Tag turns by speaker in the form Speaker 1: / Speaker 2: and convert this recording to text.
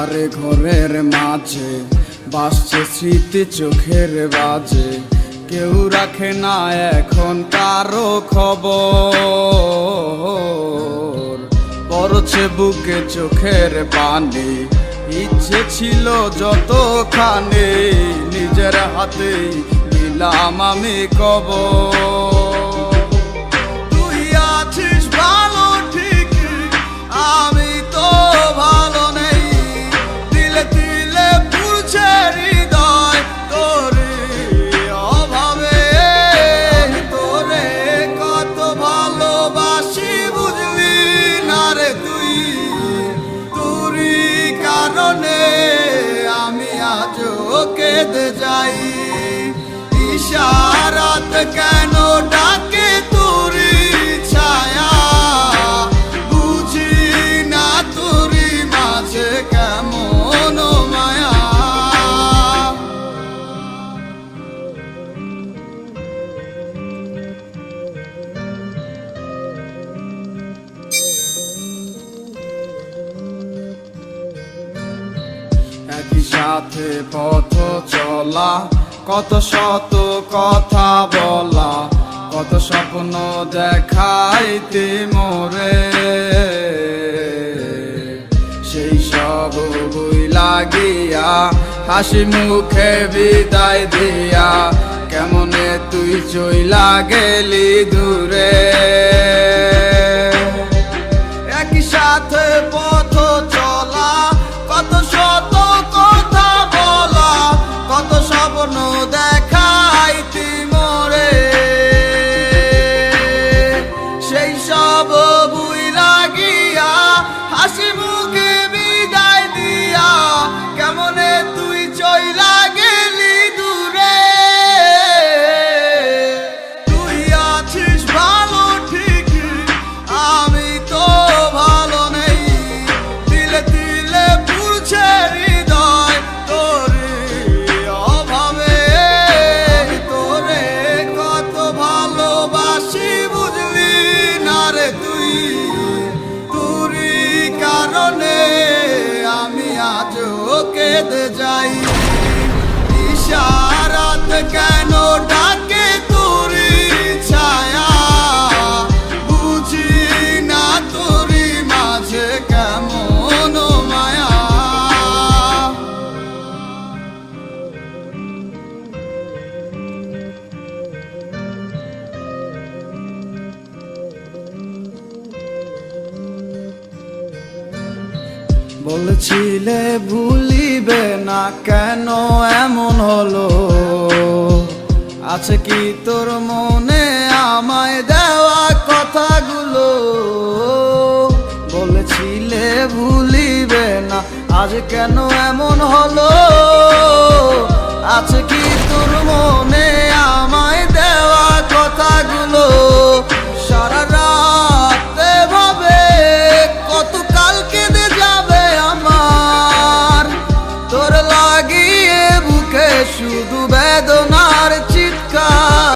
Speaker 1: আধারে ঘরের মাঝে বাসছে স্মৃতি চোখের বাজে, কেউ রাখে না এখন কারো খবর। পড়ছে বুকে চোখের পানি, ইচ্ছে ছিল যতখানি, নিজের হাতেই দিলাম আমি কবর। কেঁদে যাই ইশারাত কেন ডাকে তোরি ছায়া, বুঝি না তোরি মাঝে কেমন মায়া। একই সাথে পথ চলা, কত শত কথা বলা, কত স্বপ্ন দেখাইতে মোরে, সেই সব ভুইলা গিয়া হাসি মুখে বিদায় দিয়া, কেমনে তুই চইলা গেলি দূরে। একই সাথে পথ চলা, কত শত কথা বলা, কত স্বপ্ন দেখাইতি মোরে, সেই সব ভুইলা গিয়া হাসি মুখে বিদায় দিয়া, কেমনে তুই চইলা গেলি দূরে। তুই আছিস ভালো ঠিক, আমি তো ভালো নেই, দিলে দিলে পুরছে হৃদয় তোরে অভাবে। তোরে কত ভালোবাসি বুঝলি না রে তুই, তোরই কারণে আমি আজও কেঁদে যাই। ইশারাত কেন ডাকে তোরি ছায়া, বুঝি না তোরি মাঝে কেমন মায়া। বলছিলে ভুলিবে না, কেন এমন হলো? আছে কি তোর মনে আমায় দেওয়া কথাগুলো? বলেছিলে ভুলিবে না, আজ কেন এমন হলো? আছে কি তোর মনে আমায় দেওয়া কথাগুলো? সারা রাত ভাবে কত কাল কেঁদে যাবে আমার, তোর লাগিয়ে বুকে শুধু বেদনার